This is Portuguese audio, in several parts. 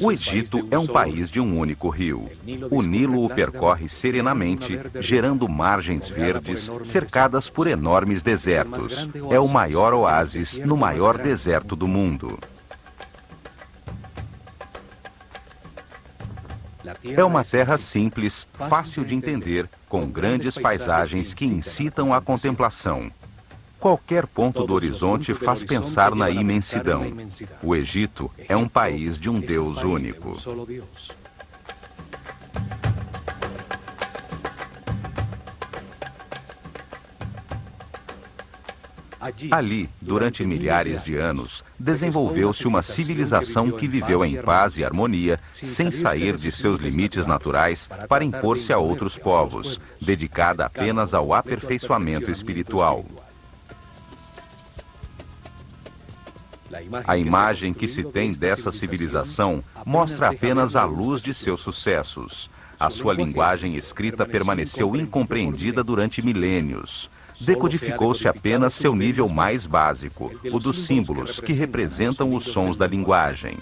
O Egito é um país de um único rio. O Nilo o percorre serenamente, gerando margens verdes cercadas por enormes desertos. É o maior oásis no maior deserto do mundo. É uma terra simples, fácil de entender, com grandes paisagens que incitam à contemplação. Qualquer ponto do horizonte faz pensar na imensidão. O Egito é um país de um Deus único. Ali, durante milhares de anos, desenvolveu-se uma civilização que viveu em paz e harmonia, sem sair de seus limites naturais para impor-se a outros povos, dedicada apenas ao aperfeiçoamento espiritual. A imagem que se tem dessa civilização mostra apenas a luz de seus sucessos. A sua linguagem escrita permaneceu incompreendida durante milênios. Decodificou-se apenas seu nível mais básico, o dos símbolos, que representam os sons da linguagem.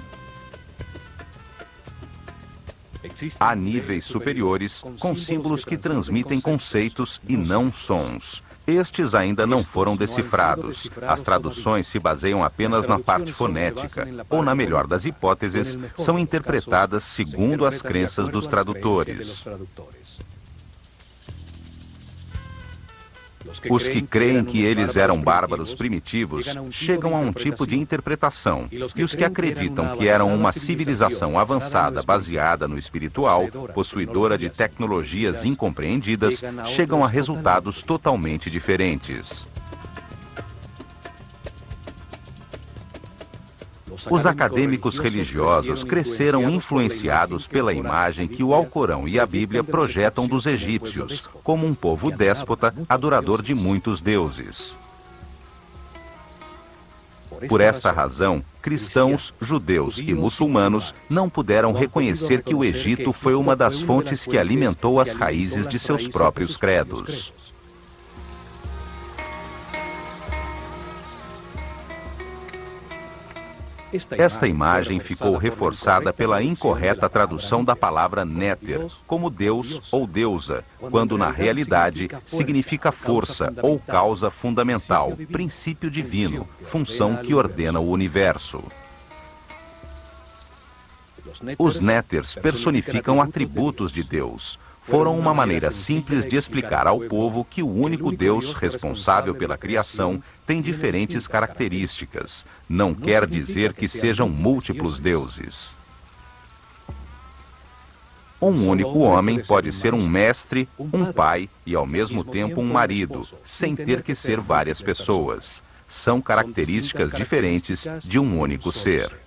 Há níveis superiores, com símbolos que transmitem conceitos e não sons. Estes ainda não foram decifrados. As traduções se baseiam apenas na parte fonética, ou, na melhor das hipóteses, são interpretadas segundo as crenças dos tradutores. Os que creem que eles eram bárbaros primitivos chegam a um tipo de interpretação, e os que acreditam que eram uma civilização avançada baseada no espiritual, possuidora de tecnologias incompreendidas, chegam a resultados totalmente diferentes. Os acadêmicos religiosos cresceram influenciados pela imagem que o Alcorão e a Bíblia projetam dos egípcios, como um povo déspota, adorador de muitos deuses. Por esta razão, cristãos, judeus e muçulmanos não puderam reconhecer que o Egito foi uma das fontes que alimentou as raízes de seus próprios credos. Esta imagem ficou reforçada pela incorreta tradução da palavra néter, como Deus ou deusa, quando na realidade significa força ou causa fundamental, princípio divino, função que ordena o universo. Os néters personificam atributos de Deus. Foram uma maneira simples de explicar ao povo que o único Deus responsável pela criação tem diferentes características. Não quer dizer que sejam múltiplos deuses. Um único homem pode ser um mestre, um pai e ao mesmo tempo um marido, sem ter que ser várias pessoas. São características diferentes de um único ser.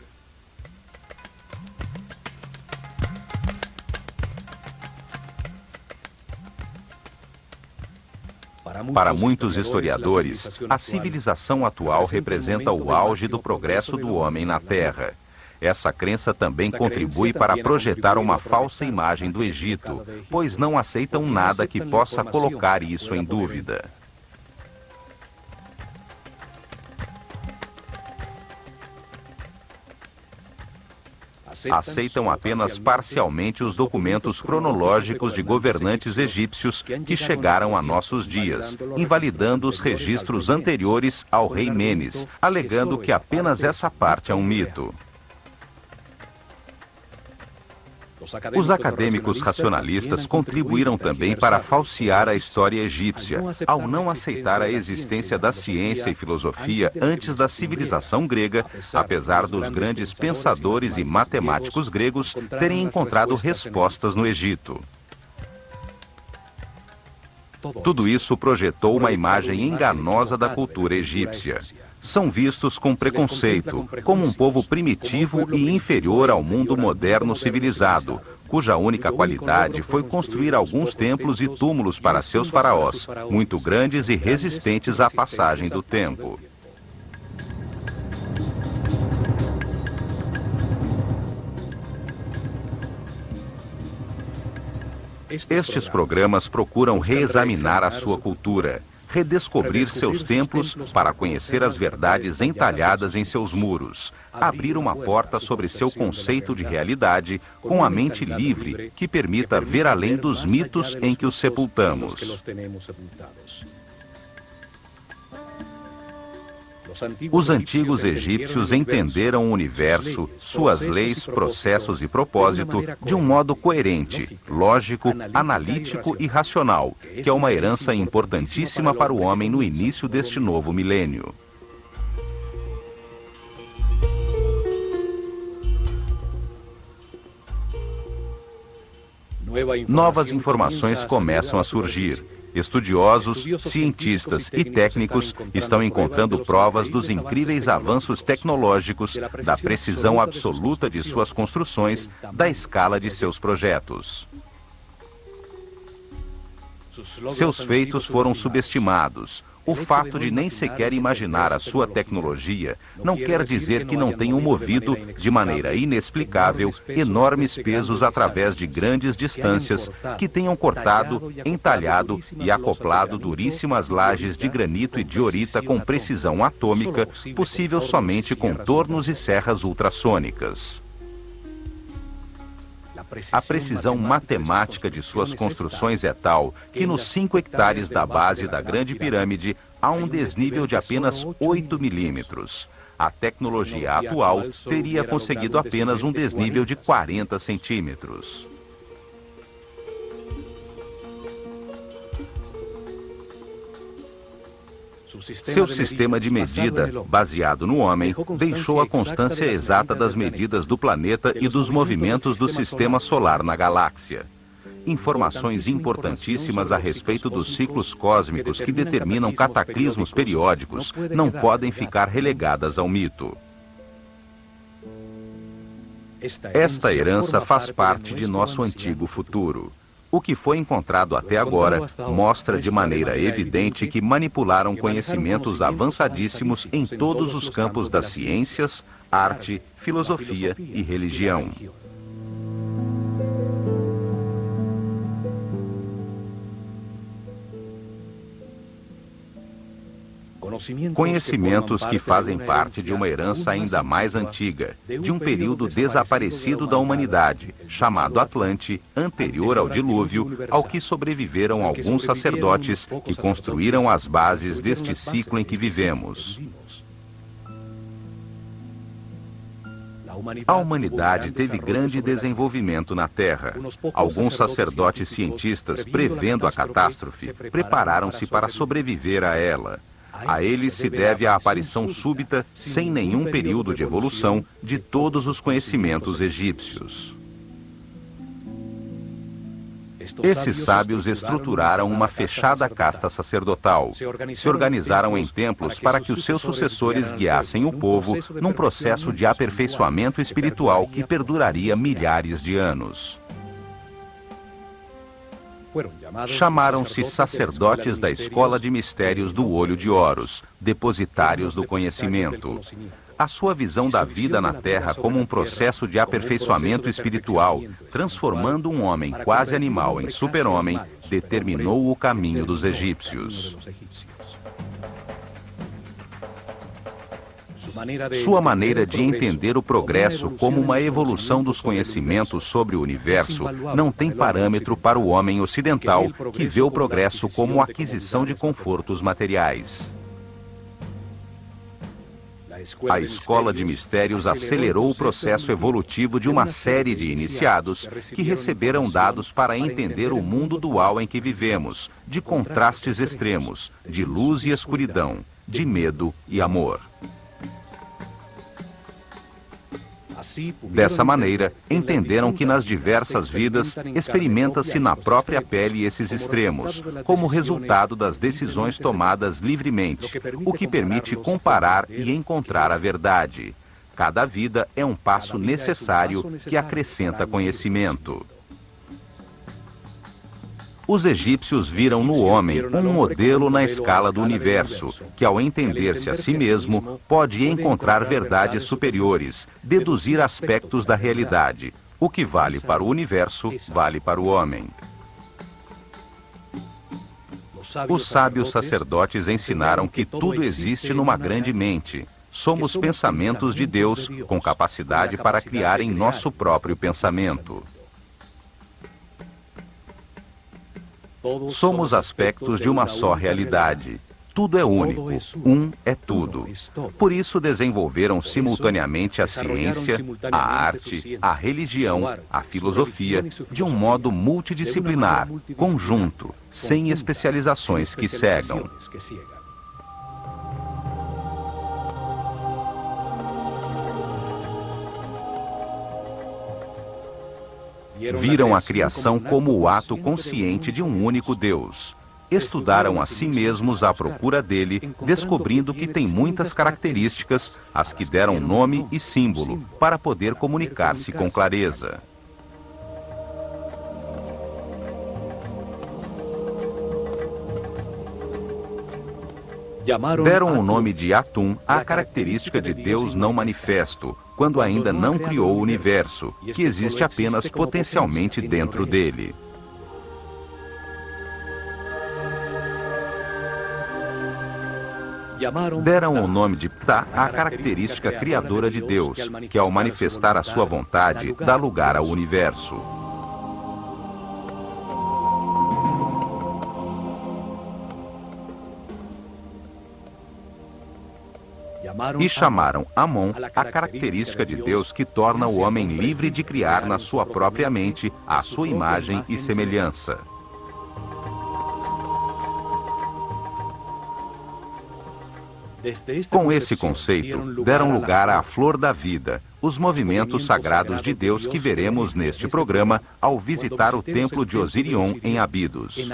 Para muitos historiadores, a civilização atual representa o auge do progresso do homem na Terra. Essa crença também contribui para projetar uma falsa imagem do Egito, pois não aceitam nada que possa colocar isso em dúvida. Aceitam apenas parcialmente os documentos cronológicos de governantes egípcios que chegaram a nossos dias, invalidando os registros anteriores ao rei Menes, alegando que apenas essa parte é um mito. Os acadêmicos racionalistas contribuíram também para falsear a história egípcia, ao não aceitar a existência da ciência e filosofia antes da civilização grega, apesar dos grandes pensadores e matemáticos gregos terem encontrado respostas no Egito. Tudo isso projetou uma imagem enganosa da cultura egípcia. São vistos com preconceito, como um povo primitivo e inferior ao mundo moderno civilizado, cuja única qualidade foi construir alguns templos e túmulos para seus faraós, muito grandes e resistentes à passagem do tempo. Estes programas procuram reexaminar a sua cultura. redescobrir seus templos para conhecer as verdades entalhadas em seus muros, abrir uma porta sobre seu conceito de realidade com a mente livre que permita ver além dos mitos em que os sepultamos. Os antigos egípcios entenderam o universo, suas leis, processos e propósito de um modo coerente, lógico, analítico e racional, que é uma herança importantíssima para o homem no início deste novo milênio. Novas informações começam a surgir. Estudiosos, cientistas e técnicos estão encontrando provas dos incríveis avanços tecnológicos, da precisão absoluta de suas construções, da escala de seus projetos. Seus feitos foram subestimados. O fato de nem sequer imaginar a sua tecnologia não quer dizer que não tenham movido, de maneira inexplicável, enormes pesos através de grandes distâncias, que tenham cortado, entalhado e acoplado duríssimas lajes de granito e diorita com precisão atômica, possível somente com tornos e serras ultrassônicas. A precisão matemática de suas construções é tal que nos 5 hectares da base da Grande Pirâmide há um desnível de apenas 8 milímetros. A tecnologia atual teria conseguido apenas um desnível de 40 centímetros. Seu sistema de medida, baseado no homem, deixou a constância exata das medidas do planeta e dos movimentos do sistema solar na galáxia. Informações importantíssimas a respeito dos ciclos cósmicos que determinam cataclismos periódicos não podem ficar relegadas ao mito. Esta herança faz parte de nosso antigo futuro. O que foi encontrado até agora mostra de maneira evidente que manipularam conhecimentos avançadíssimos em todos os campos das ciências, arte, filosofia e religião. Conhecimentos que fazem parte de uma herança ainda mais antiga, de um período desaparecido da humanidade, chamado Atlante, anterior ao dilúvio, ao que sobreviveram alguns sacerdotes que construíram as bases deste ciclo em que vivemos. A humanidade teve grande desenvolvimento na Terra. Alguns sacerdotes cientistas, prevendo a catástrofe, prepararam-se para sobreviver a ela. A eles se deve a aparição súbita, sem nenhum período de evolução, de todos os conhecimentos egípcios. Esses sábios estruturaram uma fechada casta sacerdotal. Se organizaram em templos para que os seus sucessores guiassem o povo num processo de aperfeiçoamento espiritual que perduraria milhares de anos. Chamaram-se sacerdotes da escola de mistérios do olho de Horus, depositários do conhecimento. A sua visão da vida na Terra como um processo de aperfeiçoamento espiritual, transformando um homem quase animal em super-homem, determinou o caminho dos egípcios. Sua maneira de entender o progresso como uma evolução dos conhecimentos sobre o universo não tem parâmetro para o homem ocidental, que vê o progresso como aquisição de confortos materiais. A escola de mistérios acelerou o processo evolutivo de uma série de iniciados que receberam dados para entender o mundo dual em que vivemos, de contrastes extremos, de luz e escuridão, de medo e amor. Dessa maneira, entenderam que nas diversas vidas experimenta-se na própria pele esses extremos, como resultado das decisões tomadas livremente, o que permite comparar e encontrar a verdade. Cada vida é um passo necessário que acrescenta conhecimento. Os egípcios viram no homem um modelo na escala do universo, que ao entender-se a si mesmo, pode encontrar verdades superiores, deduzir aspectos da realidade. O que vale para o universo, vale para o homem. Os sábios sacerdotes ensinaram que tudo existe numa grande mente. Somos pensamentos de Deus, com capacidade para criar em nosso próprio pensamento. Somos aspectos de uma só realidade. Tudo é único. Um é tudo. Por isso desenvolveram simultaneamente a ciência, a arte, a religião, a filosofia, de um modo multidisciplinar, conjunto, sem especializações que cegam. Viram a criação como o ato consciente de um único Deus. Estudaram a si mesmos à procura dele, descobrindo que tem muitas características, as que deram nome e símbolo, para poder comunicar-se com clareza. Deram o nome de Atum à característica de Deus não manifesto, quando ainda não criou o universo, que existe apenas potencialmente dentro dele. Deram o nome de Ptah à característica criadora de Deus, que ao manifestar a sua vontade, dá lugar ao universo. E chamaram Amon a característica de Deus que torna o homem livre de criar na sua própria mente a sua imagem e semelhança. Com esse conceito, deram lugar à flor da vida, os movimentos sagrados de Deus que veremos neste programa ao visitar o templo de Osirion em Abidos.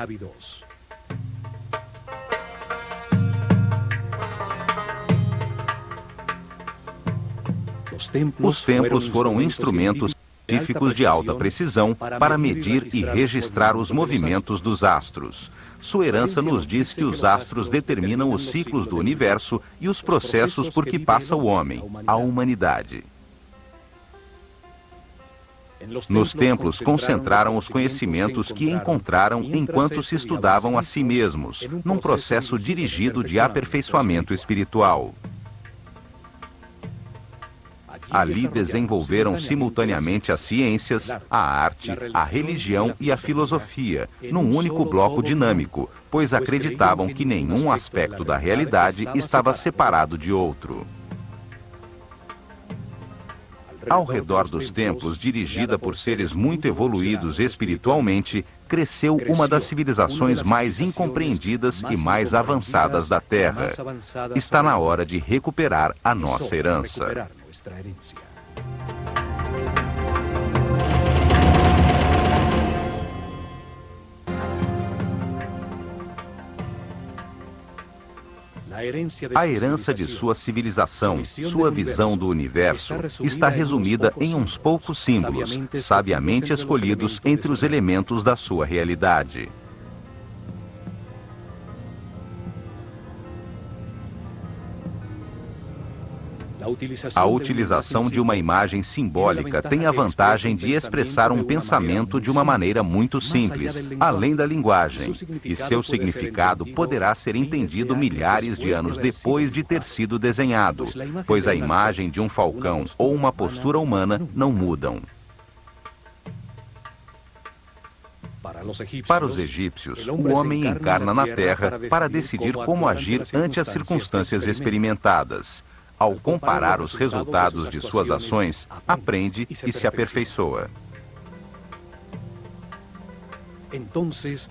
Os templos foram instrumentos científicos de alta precisão para medir e registrar os movimentos dos astros. Sua herança nos diz que os astros determinam os ciclos do universo e os processos por que passa o homem, a humanidade. Nos templos concentraram os conhecimentos que encontraram enquanto se estudavam a si mesmos, num processo dirigido de aperfeiçoamento espiritual. Ali desenvolveram simultaneamente as ciências, a arte, a religião e a filosofia, num único bloco dinâmico, pois acreditavam que nenhum aspecto da realidade estava separado de outro. Ao redor dos templos, dirigida por seres muito evoluídos espiritualmente, cresceu uma das civilizações mais incompreendidas e mais avançadas da Terra. Está na hora de recuperar a nossa herança. A herança de sua civilização, sua visão do universo, está resumida em uns poucos símbolos, sabiamente escolhidos entre os elementos da sua realidade. A utilização de uma imagem simbólica tem a vantagem de expressar um pensamento de uma maneira muito simples, além da linguagem, e seu significado poderá ser entendido milhares de anos depois de ter sido desenhado, pois a imagem de um falcão ou uma postura humana não mudam. Para os egípcios, o homem encarna na Terra para decidir como agir ante as circunstâncias experimentadas. Ao comparar os resultados de suas ações, aprende e se aperfeiçoa.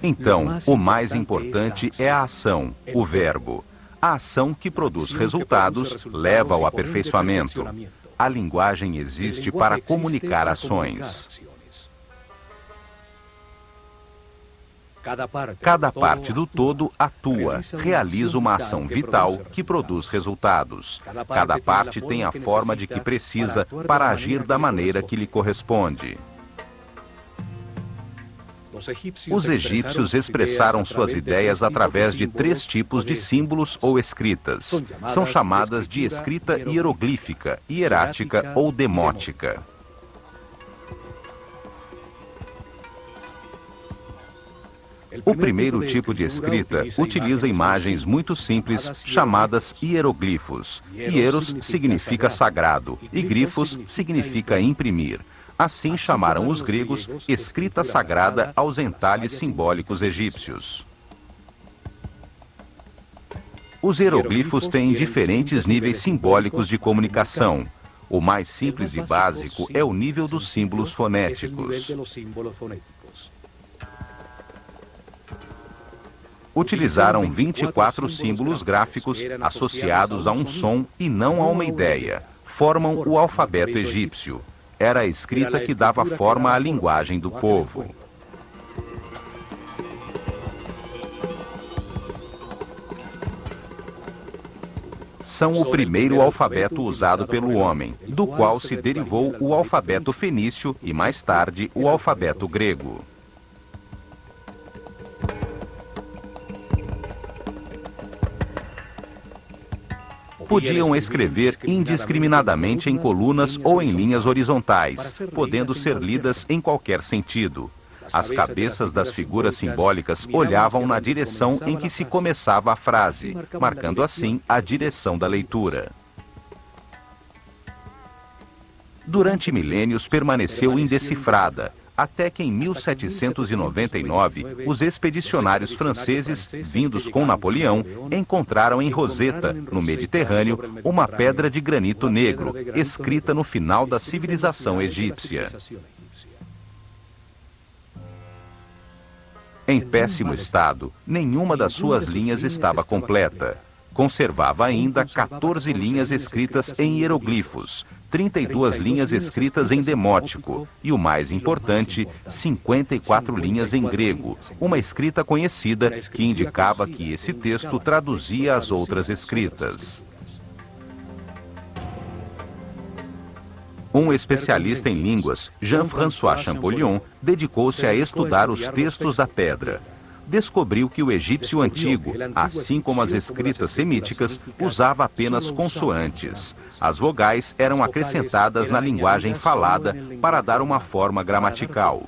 Então, o mais importante é a ação, o verbo. A ação que produz resultados leva ao aperfeiçoamento. A linguagem existe para comunicar ações. Cada parte do todo atua, realiza uma ação vital que produz resultados. Cada parte tem a forma de que precisa para agir da maneira que lhe corresponde. Os egípcios expressaram suas ideias através de 3 tipos de símbolos ou escritas. São chamadas de escrita hieroglífica, hierática ou demótica. O primeiro tipo de escrita utiliza imagens muito simples chamadas hieroglifos. Hieros significa sagrado e glifos significa imprimir. Assim chamaram os gregos escrita sagrada aos entalhes simbólicos egípcios. Os hieroglifos têm diferentes níveis simbólicos de comunicação. O mais simples e básico é o nível dos símbolos fonéticos. Utilizaram 24 símbolos gráficos associados a um som e não a uma ideia. Formam o alfabeto egípcio. Era a escrita que dava forma à linguagem do povo. São o primeiro alfabeto usado pelo homem, do qual se derivou o alfabeto fenício e, mais tarde, o alfabeto grego. Podiam escrever indiscriminadamente em colunas ou em linhas horizontais, podendo ser lidas em qualquer sentido. As cabeças das figuras simbólicas olhavam na direção em que se começava a frase, marcando assim a direção da leitura. Durante milênios permaneceu indecifrada, até que em 1799, os expedicionários franceses, vindos com Napoleão, encontraram em Roseta, no Mediterrâneo, uma pedra de granito negro, escrita no final da civilização egípcia. Em péssimo estado, nenhuma das suas linhas estava completa. Conservava ainda 14 linhas escritas em hieroglifos, 32 linhas escritas em demótico e, o mais importante, 54 linhas em grego, uma escrita conhecida que indicava que esse texto traduzia as outras escritas. Um especialista em línguas, Jean-François Champollion, dedicou-se a estudar os textos da pedra. Descobriu que o egípcio antigo, assim como as escritas semíticas, usava apenas consoantes. As vogais eram acrescentadas na linguagem falada para dar uma forma gramatical.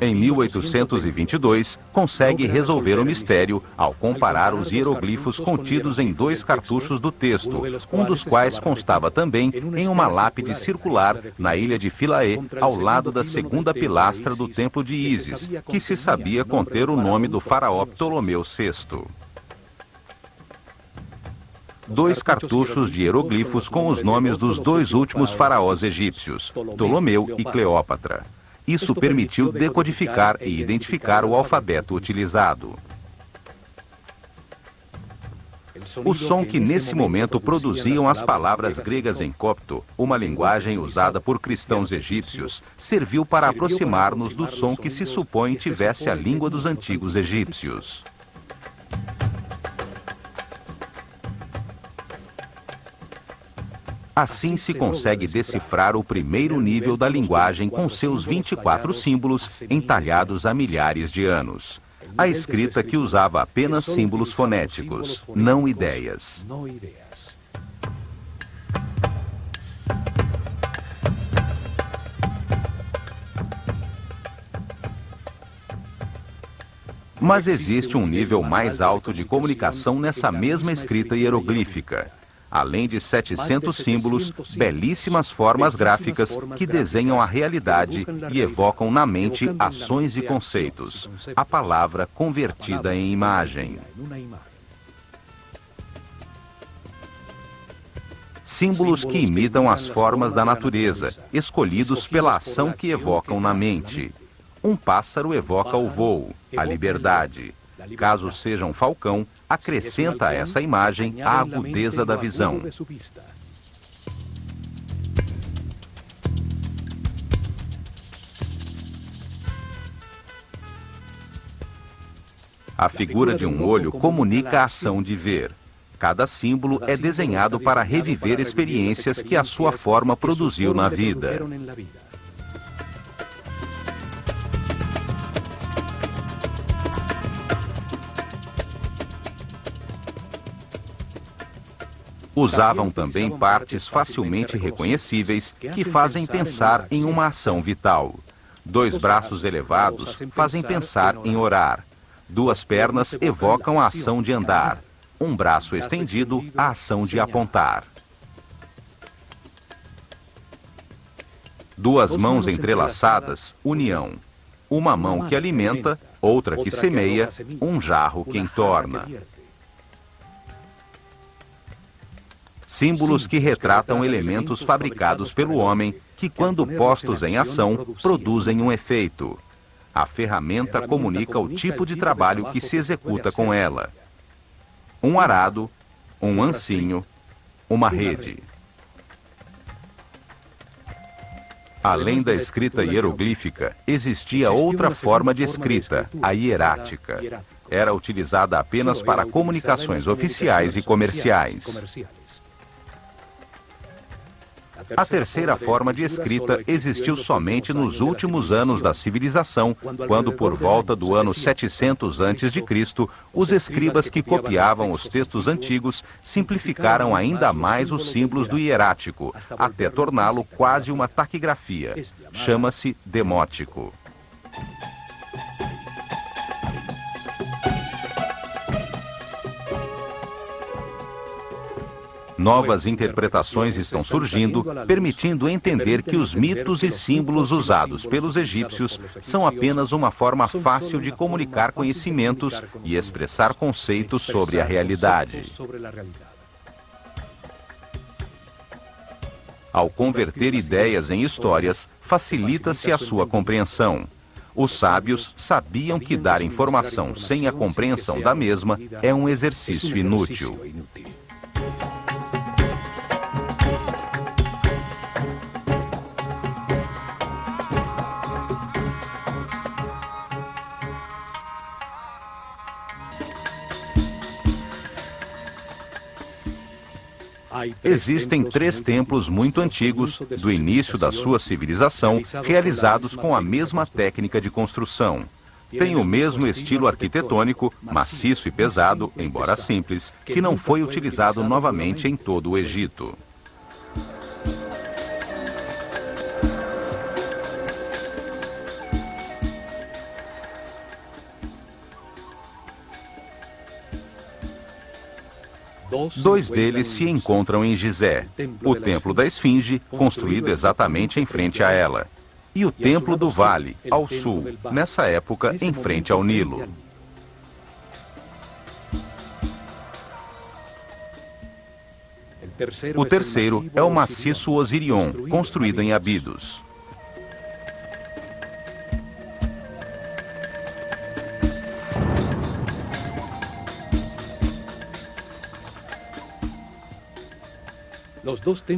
Em 1822, consegue resolver o mistério ao comparar os hieroglifos contidos em 2 cartuchos do texto, um dos quais constava também em uma lápide circular na ilha de Philae, ao lado da segunda pilastra do templo de Ísis, que se sabia conter o nome do faraó Ptolomeu VI. 2 cartuchos de hieroglifos com os nomes dos 2 últimos faraós egípcios, Ptolomeu e Cleópatra. Isso permitiu decodificar e identificar o alfabeto utilizado. O som que nesse momento produziam as palavras gregas em copto, uma linguagem usada por cristãos egípcios, serviu para aproximar-nos do som que se supõe tivesse a língua dos antigos egípcios. Assim se consegue decifrar o primeiro nível da linguagem com seus 24 símbolos entalhados há milhares de anos. A escrita que usava apenas símbolos fonéticos, não ideias. Mas existe um nível mais alto de comunicação nessa mesma escrita hieroglífica. Além de 700 símbolos, belíssimas formas gráficas que desenham a realidade e evocam na mente ações e conceitos. A palavra convertida em imagem. Símbolos que imitam as formas da natureza, escolhidos pela ação que evocam na mente. Um pássaro evoca o voo, a liberdade. Caso seja um falcão, acrescenta a essa imagem a agudeza da visão. A figura de um olho comunica a ação de ver. Cada símbolo é desenhado para reviver experiências que a sua forma produziu na vida. Usavam também partes facilmente reconhecíveis que fazem pensar em uma ação vital. 2 braços elevados fazem pensar em orar. 2 pernas evocam a ação de andar. 1 braço estendido, a ação de apontar. 2 mãos entrelaçadas, união. 1 mão que alimenta, outra que semeia, 1 jarro que entorna. Símbolos que retratam elementos fabricados pelo homem que, quando postos em ação, produzem um efeito. A ferramenta comunica o tipo de trabalho que se executa com ela. 1 arado, 1 ancinho, 1 rede. Além da escrita hieroglífica, existia outra forma de escrita, a hierática. Era utilizada apenas para comunicações oficiais e comerciais. A terceira forma de escrita existiu somente nos últimos anos da civilização, quando, por volta do ano 700 a.C., os escribas que copiavam os textos antigos simplificaram ainda mais os símbolos do hierático, até torná-lo quase uma taquigrafia. Chama-se demótico. Novas interpretações estão surgindo, permitindo entender que os mitos e símbolos usados pelos egípcios são apenas uma forma fácil de comunicar conhecimentos e expressar conceitos sobre a realidade. Ao converter ideias em histórias, facilita-se a sua compreensão. Os sábios sabiam que dar informação sem a compreensão da mesma é um exercício inútil. Existem 3 templos muito antigos, do início da sua civilização, realizados com a mesma técnica de construção. Tem o mesmo estilo arquitetônico, maciço e pesado, embora simples, que não foi utilizado novamente em todo o Egito. Dois deles se encontram em Gizé, o Templo da Esfinge, construído exatamente em frente a ela, e o Templo do Vale, ao sul, nessa época em frente ao Nilo. O terceiro é o maciço Osirion, construído em Abidos.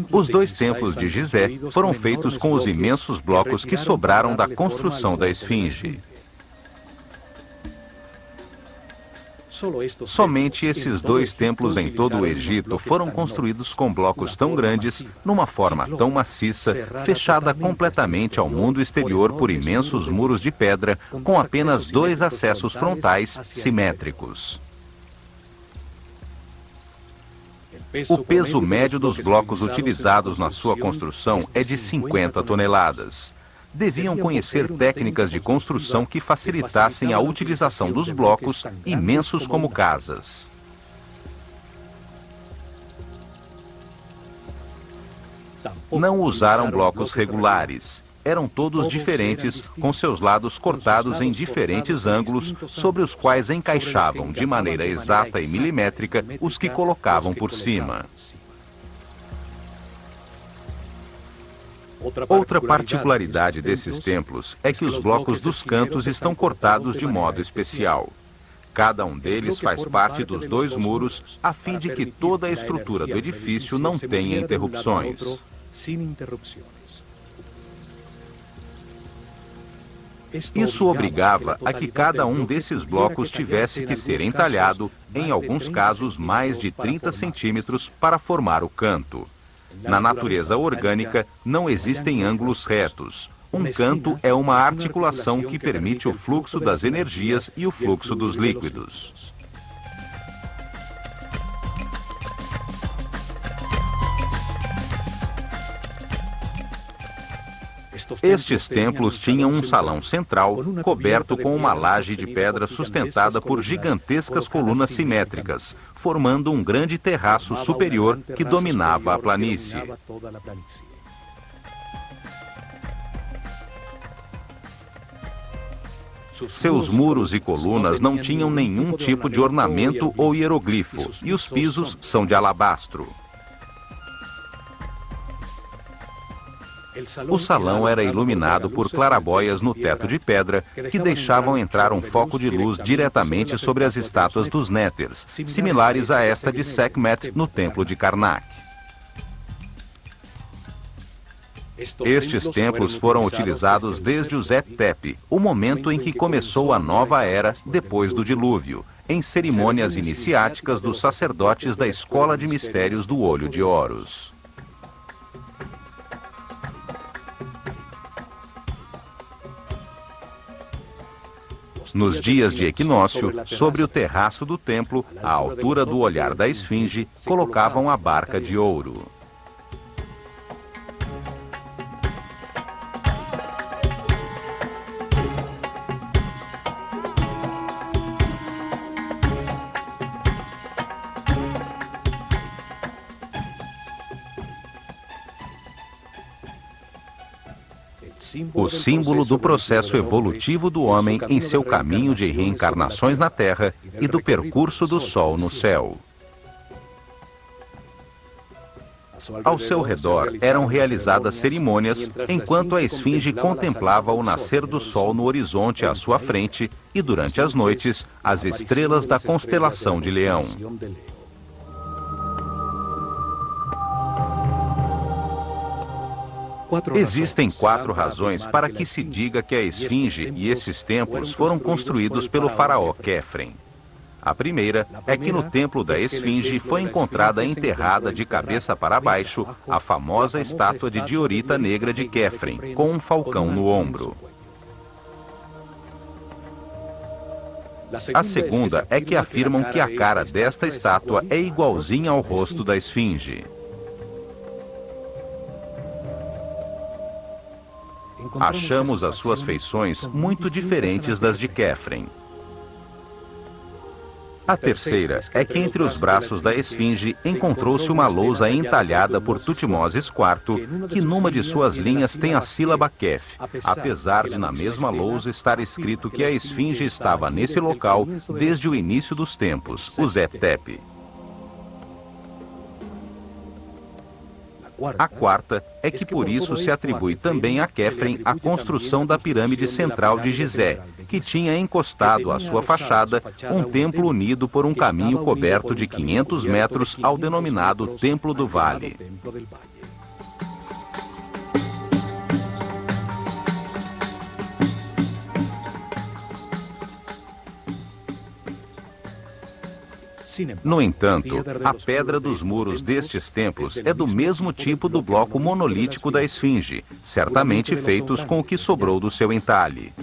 Os 2 templos de Gizé foram feitos com os imensos blocos que sobraram da construção da Esfinge. Somente esses 2 templos em todo o Egito foram construídos com blocos tão grandes, numa forma tão maciça, fechada completamente ao mundo exterior por imensos muros de pedra, com apenas 2 acessos frontais simétricos. O peso médio dos blocos utilizados na sua construção é de 50 toneladas. Deviam conhecer técnicas de construção que facilitassem a utilização dos blocos, imensos como casas. Não usaram blocos regulares. Eram todos diferentes, com seus lados cortados em diferentes ângulos, sobre os quais encaixavam de maneira exata e milimétrica os que colocavam por cima. Outra particularidade desses templos é que os blocos dos cantos estão cortados de modo especial. Cada um deles faz parte dos 2 muros, a fim de que toda a estrutura do edifício não tenha interrupções. Isso obrigava a que cada um desses blocos tivesse que ser entalhado, em alguns casos mais de 30 centímetros, para formar o canto. Na natureza orgânica, não existem ângulos retos. Um canto é uma articulação que permite o fluxo das energias e o fluxo dos líquidos. Estes templos tinham um salão central coberto com uma laje de pedra sustentada por gigantescas colunas simétricas, formando um grande terraço superior que dominava a planície. Seus muros e colunas não tinham nenhum tipo de ornamento ou hieroglifo, e os pisos são de alabastro. O salão era iluminado por clarabóias no teto de pedra que deixavam entrar um foco de luz diretamente sobre as estátuas dos Néters, similares a esta de Sekhmet no templo de Karnak. Estes templos foram utilizados desde o Zet-Tepe, o momento em que começou a nova era depois do dilúvio, em cerimônias iniciáticas dos sacerdotes da Escola de Mistérios do Olho de Horus. Nos dias de equinócio, sobre o terraço do templo, à altura do olhar da esfinge, colocavam a barca de ouro. O símbolo do processo evolutivo do homem em seu caminho de reencarnações na Terra e do percurso do Sol no céu. Ao seu redor eram realizadas cerimônias, enquanto a esfinge contemplava o nascer do Sol no horizonte à sua frente e, durante as noites, as estrelas da constelação de Leão. Existem 4 razões para que se diga que a esfinge e esses templos foram construídos pelo faraó Quefren. A primeira é que no templo da esfinge foi encontrada enterrada de cabeça para baixo a famosa estátua de Diorita Negra de Quefren, com um falcão no ombro. A segunda é que afirmam que a cara desta estátua é igualzinha ao rosto da esfinge. Achamos as suas feições muito diferentes das de Quefren. A terceira é que entre os braços da esfinge encontrou-se uma lousa entalhada por Tutmoses IV, que numa de suas linhas tem a sílaba Kef, apesar de na mesma lousa estar escrito que a esfinge estava nesse local desde o início dos tempos, o Zet-Tepe. A quarta é que por isso se atribui também a Quefren a construção da pirâmide central de Gizé, que tinha encostado à sua fachada um templo unido por um caminho coberto de 500 metros ao denominado Templo do Vale. No entanto, a pedra dos muros destes templos é do mesmo tipo do bloco monolítico da esfinge, certamente feitos com o que sobrou do seu entalhe.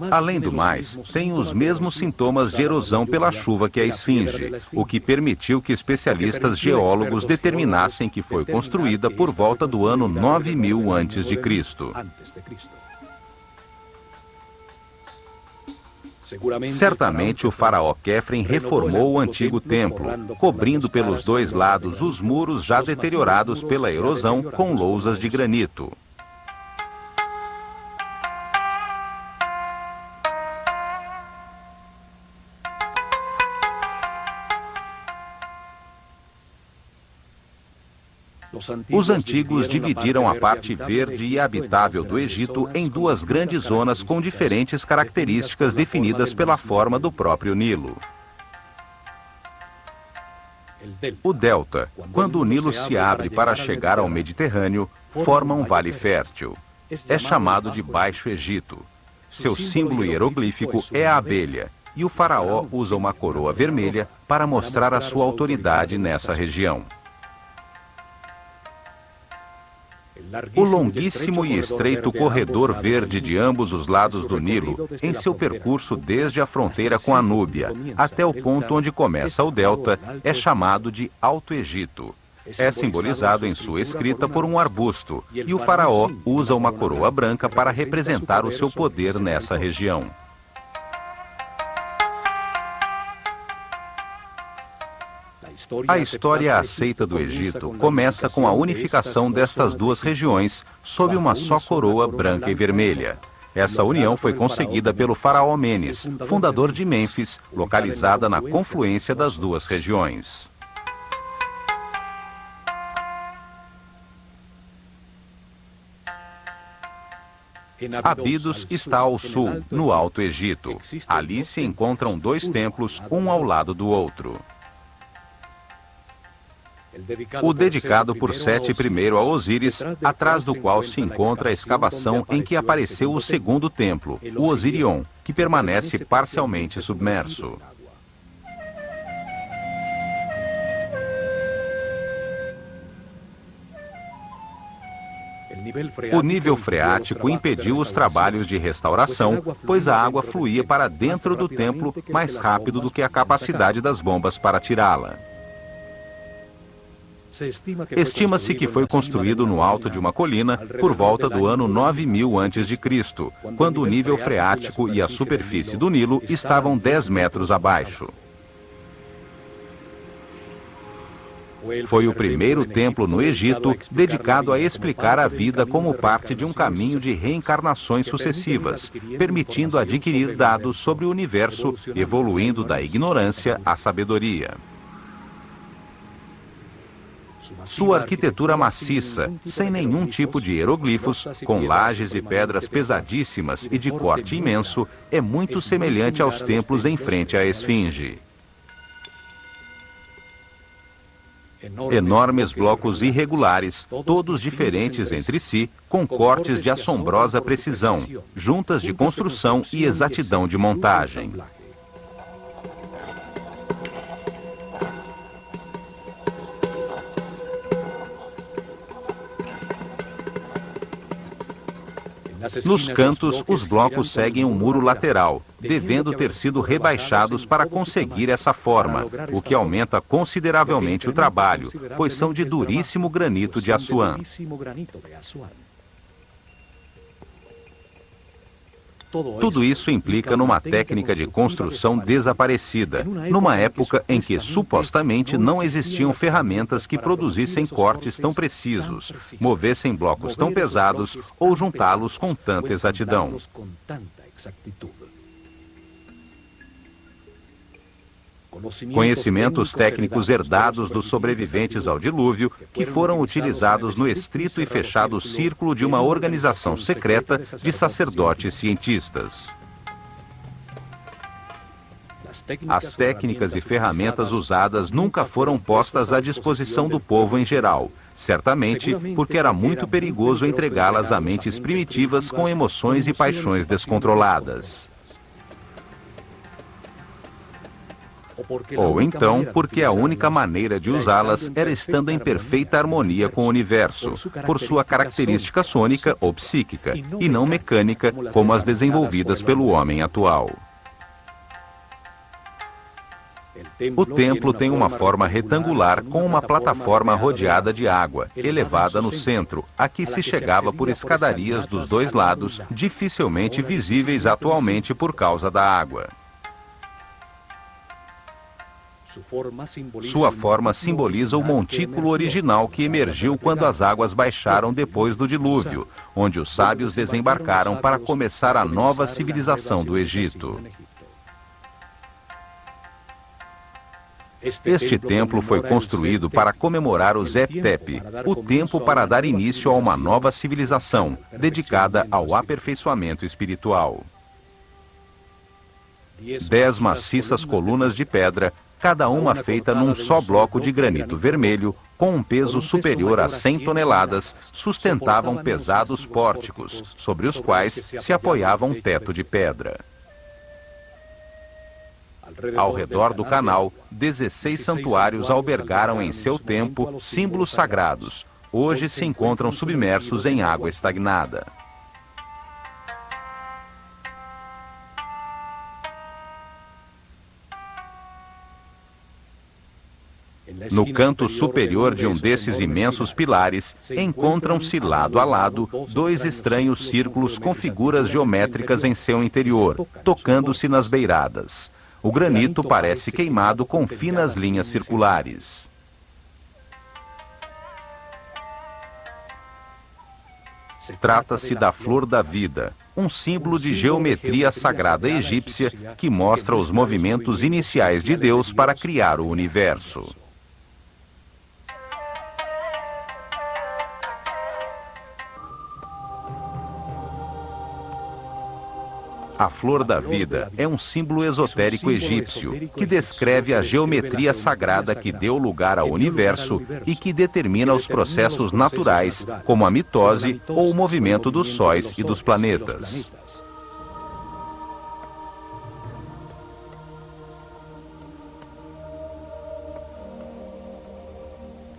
Além do mais, tem os mesmos sintomas de erosão pela chuva que a esfinge, o que permitiu que especialistas geólogos determinassem que foi construída por volta do ano 9000 a.C. Certamente o faraó Quefren reformou o antigo templo, cobrindo pelos 2 lados os muros já deteriorados pela erosão com lousas de granito. Os antigos dividiram a parte verde e habitável do Egito em 2 grandes zonas com diferentes características definidas pela forma do próprio Nilo. O delta, quando o Nilo se abre para chegar ao Mediterrâneo, forma um vale fértil. É chamado de Baixo Egito. Seu símbolo hieroglífico é a abelha, e o faraó usa uma coroa vermelha para mostrar a sua autoridade nessa região. O longuíssimo e estreito corredor verde de ambos os lados do Nilo, em seu percurso desde a fronteira com a Núbia até o ponto onde começa o delta, é chamado de Alto Egito. É simbolizado em sua escrita por um arbusto, e o faraó usa uma coroa branca para representar o seu poder nessa região. A história aceita do Egito começa com a unificação destas duas regiões sob uma só coroa branca e vermelha. Essa união foi conseguida pelo faraó Menes, fundador de Mênfis, localizada na confluência das duas regiões. Abidos está ao sul, no Alto Egito. Ali se encontram dois templos, um ao lado do outro. O dedicado por Sete I a Osíris, atrás do qual se encontra a escavação em que apareceu o segundo templo, o Osirion, que permanece parcialmente submerso. O nível freático impediu os trabalhos de restauração, pois a água fluía para dentro do templo mais rápido do que a capacidade das bombas para tirá-la. Estima-se que foi construído no alto de uma colina por volta do ano 9000 a.C., quando o nível freático e a superfície do Nilo estavam 10 metros abaixo. Foi o primeiro templo no Egito dedicado a explicar a vida como parte de um caminho de reencarnações sucessivas, permitindo adquirir dados sobre o universo, evoluindo da ignorância à sabedoria. Sua arquitetura maciça, sem nenhum tipo de hieroglifos, com lajes e pedras pesadíssimas e de corte imenso, é muito semelhante aos templos em frente à Esfinge. Enormes blocos irregulares, todos diferentes entre si, com cortes de assombrosa precisão, juntas de construção e exatidão de montagem. Nos cantos, os blocos seguem um muro lateral, devendo ter sido rebaixados para conseguir essa forma, o que aumenta consideravelmente o trabalho, pois são de duríssimo granito de Assuã. Tudo isso implica numa técnica de construção desaparecida, numa época em que supostamente não existiam ferramentas que produzissem cortes tão precisos, movessem blocos tão pesados ou juntá-los com tanta exatidão. Conhecimentos técnicos herdados dos sobreviventes ao dilúvio, que foram utilizados no estrito e fechado círculo de uma organização secreta de sacerdotes cientistas. As técnicas e ferramentas usadas nunca foram postas à disposição do povo em geral, certamente porque era muito perigoso entregá-las a mentes primitivas com emoções e paixões descontroladas. Ou então, porque a única maneira de usá-las era estando em perfeita harmonia com o universo, por sua característica sônica ou psíquica, e não mecânica como as desenvolvidas pelo homem atual. O templo tem uma forma retangular com uma plataforma rodeada de água, elevada no centro, a que se chegava por escadarias dos dois lados, dificilmente visíveis atualmente por causa da água. Sua forma simboliza o montículo original que emergiu quando as águas baixaram depois do dilúvio, onde os sábios desembarcaram para começar a nova civilização do Egito. Este templo foi construído para comemorar o Zep-Tepi, o tempo para dar início a uma nova civilização, dedicada ao aperfeiçoamento espiritual. 10 maciças colunas de pedra, cada uma feita num só bloco de granito vermelho, com um peso superior a 100 toneladas, sustentavam pesados pórticos, sobre os quais se apoiava um teto de pedra. Ao redor do canal, 16 santuários albergaram em seu tempo símbolos sagrados. Hoje se encontram submersos em água estagnada. No canto superior de um desses imensos pilares, encontram-se lado a lado 2 estranhos círculos com figuras geométricas em seu interior, tocando-se nas beiradas. O granito parece queimado com finas linhas circulares. Trata-se da flor da vida, um símbolo de geometria sagrada egípcia que mostra os movimentos iniciais de Deus para criar o universo. A flor da vida é um símbolo esotérico egípcio que descreve a geometria sagrada que deu lugar ao universo e que determina os processos naturais, como a mitose ou o movimento dos sóis e dos planetas.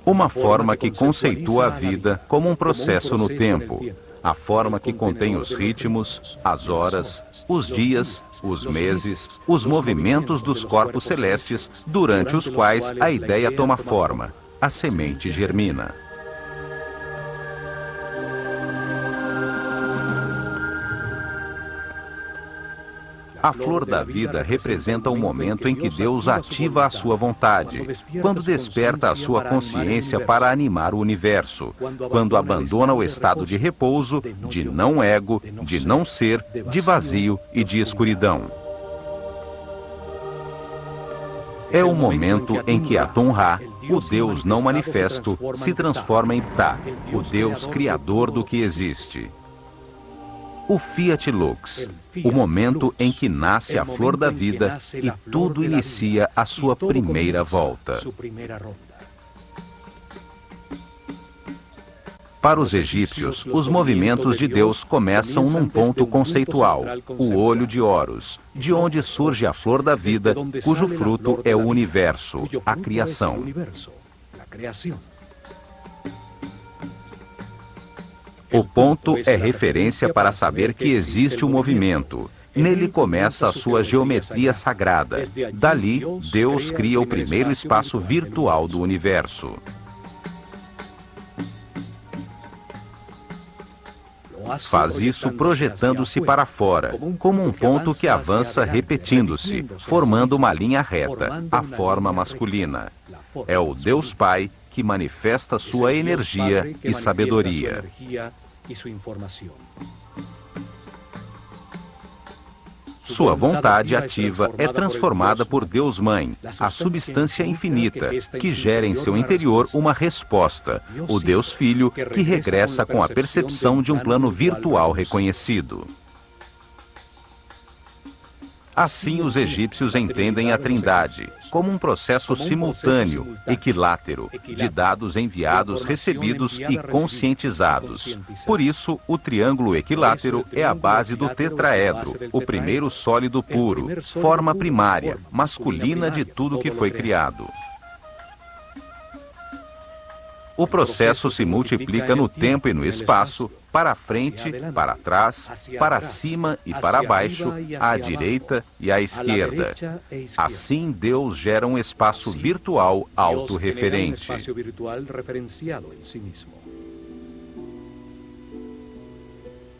Uma forma que conceitua a vida como um processo no tempo. A forma que contém os ritmos, as horas, os dias, os meses, os movimentos dos corpos celestes, durante os quais a ideia toma forma, a semente germina. A flor da vida representa o momento em que Deus ativa a sua vontade, quando desperta a sua consciência para animar o universo, quando abandona o estado de repouso, de não ego, de não ser, de vazio e de escuridão. É o momento em que Atum-Ra, o Deus não manifesto, se transforma em Ptah, o Deus criador do que existe. O Fiat Lux, o momento em que nasce a flor da vida e tudo inicia a sua primeira volta. Para os egípcios, os movimentos de Deus começam num ponto conceitual, o olho de Horus, de onde surge a flor da vida, cujo fruto é o universo, a criação. O ponto é referência para saber que existe o movimento. Nele começa a sua geometria sagrada. Dali, Deus cria o primeiro espaço virtual do universo. Faz isso projetando-se para fora, como um ponto que avança repetindo-se, formando uma linha reta, a forma masculina. É o Deus Pai que manifesta sua energia e sabedoria. Sua vontade ativa é transformada por Deus Mãe, a substância infinita, que gera em seu interior uma resposta, o Deus Filho, que regressa com a percepção de um plano virtual reconhecido. Assim, os egípcios entendem a Trindade como um processo simultâneo, equilátero, de dados enviados, recebidos e conscientizados. Por isso, o triângulo equilátero é a base do tetraedro, o primeiro sólido puro, forma primária, masculina de tudo que foi criado. O processo se multiplica no tempo e no espaço, para frente, para trás, para cima e para baixo, à direita e à esquerda. Assim, Deus gera um espaço virtual autorreferente.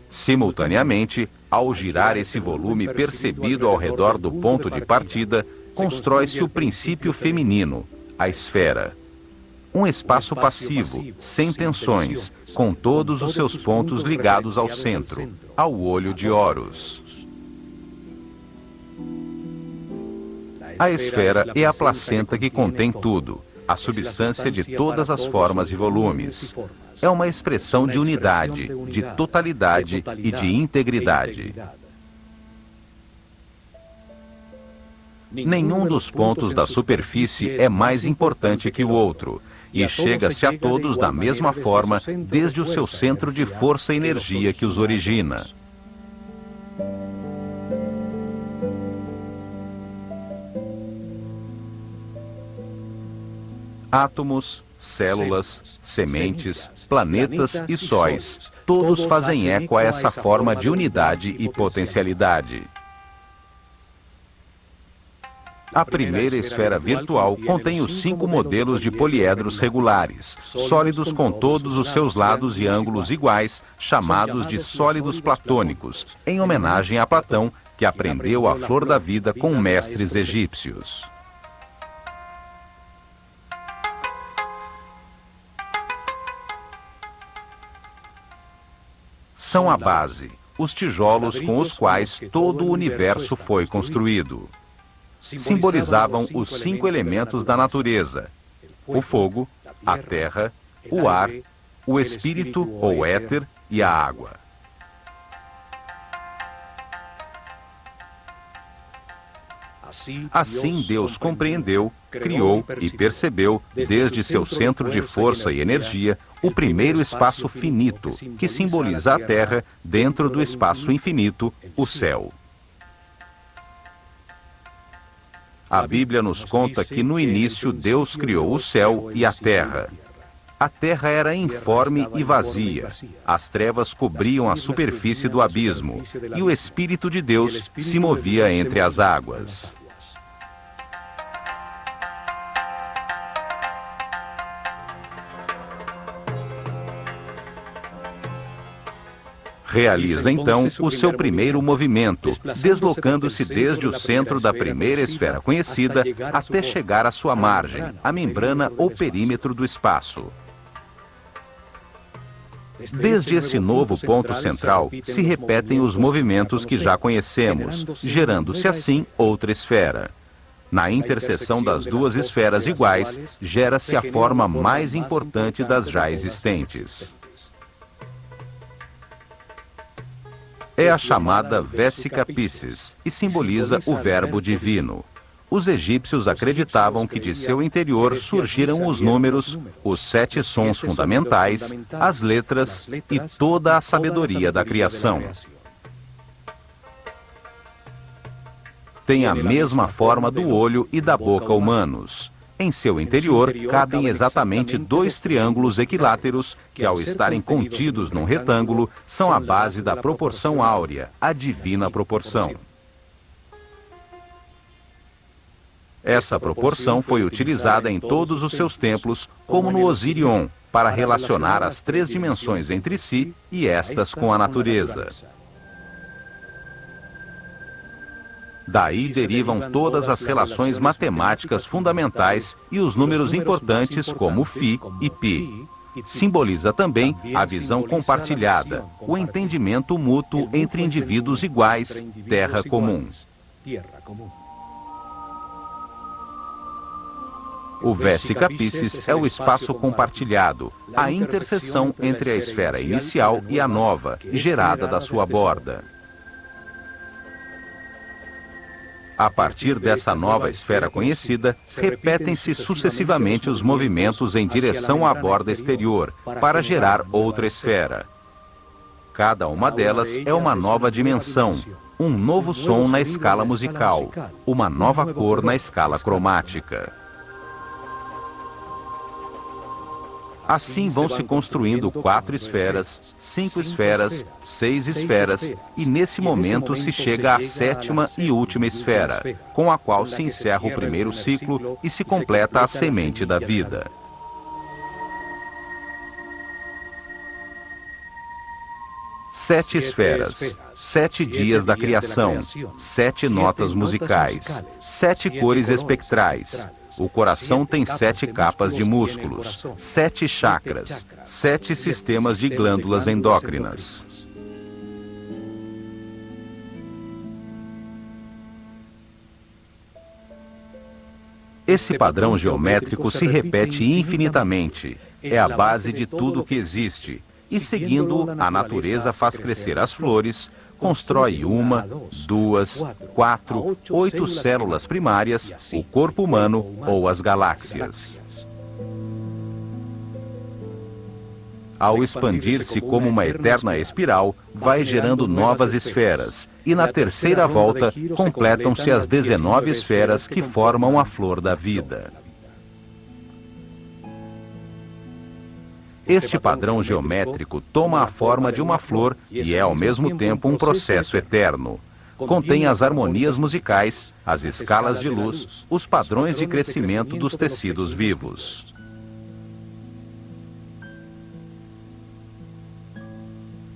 Simultaneamente, ao girar esse volume percebido ao redor do ponto de partida, constrói-se o princípio feminino, a esfera. Um espaço passivo, sem tensões, com todos os seus pontos ligados ao centro, ao olho de Horus. A esfera é a placenta que contém tudo, a substância de todas as formas e volumes. É uma expressão de unidade, de totalidade e de integridade. Nenhum dos pontos da superfície é mais importante que o outro, e chega-se a todos da mesma forma, desde o seu centro de força e energia que os origina. Átomos, células, sementes, planetas e sóis, todos fazem eco a essa forma de unidade e potencialidade. A primeira esfera virtual contém os 5 modelos de poliedros regulares, sólidos com todos os seus lados e ângulos iguais, chamados de sólidos platônicos, em homenagem a Platão, que aprendeu a flor da vida com mestres egípcios. São a base, os tijolos com os quais todo o universo foi construído. Simbolizavam os 5 elementos da natureza: o fogo, a terra, o ar, o espírito ou éter e a água. Assim Deus compreendeu, criou e percebeu, desde seu centro de força e energia, o primeiro espaço finito, que simboliza a Terra, dentro do espaço infinito, o céu. A Bíblia nos conta que no início Deus criou o céu e a terra. A terra era informe e vazia. As trevas cobriam a superfície do abismo, e o Espírito de Deus se movia entre as águas. Realiza então o seu primeiro movimento, deslocando-se desde o centro da primeira esfera conhecida até chegar à sua margem, a membrana ou perímetro do espaço. Desde esse novo ponto central, se repetem os movimentos que já conhecemos, gerando-se assim outra esfera. Na interseção das duas esferas iguais, gera-se a forma mais importante das já existentes. É a chamada Vesica Piscis e simboliza o Verbo Divino. Os egípcios acreditavam que de seu interior surgiram os números, os 7 sons fundamentais, as letras e toda a sabedoria da criação. Tem a mesma forma do olho e da boca humanos. Em seu interior, cabem exatamente 2 triângulos equiláteros que, ao estarem contidos num retângulo, são a base da proporção áurea, a divina proporção. Essa proporção foi utilizada em todos os seus templos, como no Osirion, para relacionar as 3 dimensões entre si e estas com a natureza. Daí derivam todas as relações matemáticas fundamentais e os números importantes como Φ e Π. Simboliza também a visão compartilhada, o entendimento mútuo entre indivíduos iguais, terra comum. O Vesica Piscis é o espaço compartilhado, a interseção entre a esfera inicial e a nova, gerada da sua borda. A partir dessa nova esfera conhecida, repetem-se sucessivamente os movimentos em direção à borda exterior, para gerar outra esfera. Cada uma delas é uma nova dimensão, um novo som na escala musical, uma nova cor na escala cromática. Assim vão se construindo 4 esferas, 5 esferas, 6 esferas, e nesse momento se chega à 7ª e última esfera, com a qual se encerra o primeiro ciclo e se completa a semente da vida. Sete esferas, 7 dias da criação, 7 notas musicais, 7 cores espectrais. O coração tem 7 capas de músculos, 7 chakras, 7 sistemas de glândulas endócrinas. Esse padrão geométrico se repete infinitamente. É a base de tudo que existe. E seguindo, a natureza faz crescer as flores, constrói 1, 2, 4, 8 células primárias, o corpo humano ou as galáxias. Ao expandir-se como uma eterna espiral, vai gerando novas esferas, e na terceira volta, completam-se as 19 esferas que formam a flor da vida. Este padrão geométrico toma a forma de uma flor e é ao mesmo tempo um processo eterno. Contém as harmonias musicais, as escalas de luz, os padrões de crescimento dos tecidos vivos.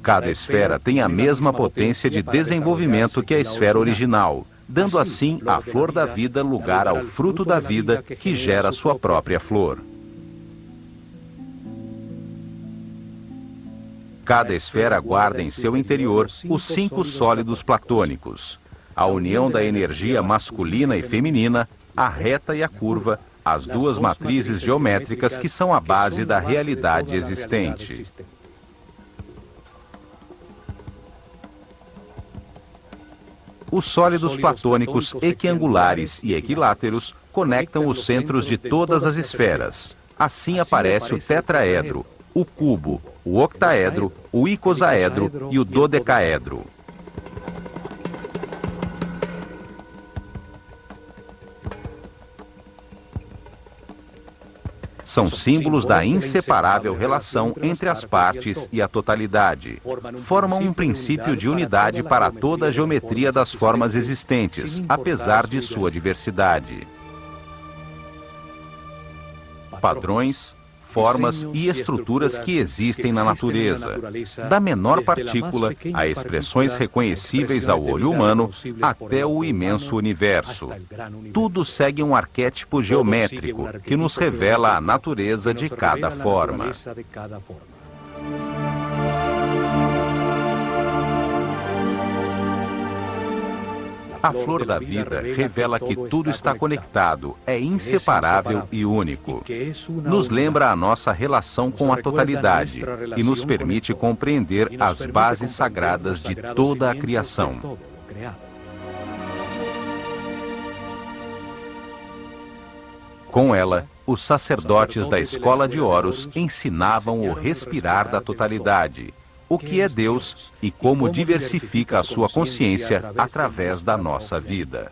Cada esfera tem a mesma potência de desenvolvimento que a esfera original, dando assim à flor da vida lugar ao fruto da vida que gera sua própria flor. Cada esfera guarda em seu interior os 5 sólidos platônicos: a união da energia masculina e feminina, a reta e a curva, as 2 matrizes geométricas que são a base da realidade existente. Os sólidos platônicos equiangulares e equiláteros conectam os centros de todas as esferas. Assim aparece o tetraedro, o cubo, o octaedro, o icosaedro e o dodecaedro. São símbolos da inseparável relação entre as partes e a totalidade. Formam um princípio de unidade para toda a geometria das formas existentes, apesar de sua diversidade. Padrões, formas e estruturas que existem na natureza, da menor partícula a expressões reconhecíveis ao olho humano até o imenso universo. Tudo segue um arquétipo geométrico que nos revela a natureza de cada forma. A flor da vida revela que tudo está conectado, é inseparável e único. Nos lembra a nossa relação com a totalidade e nos permite compreender as bases sagradas de toda a criação. Com ela, os sacerdotes da escola de Horus ensinavam o respirar da totalidade, o que é Deus e como diversifica a sua consciência através da nossa vida.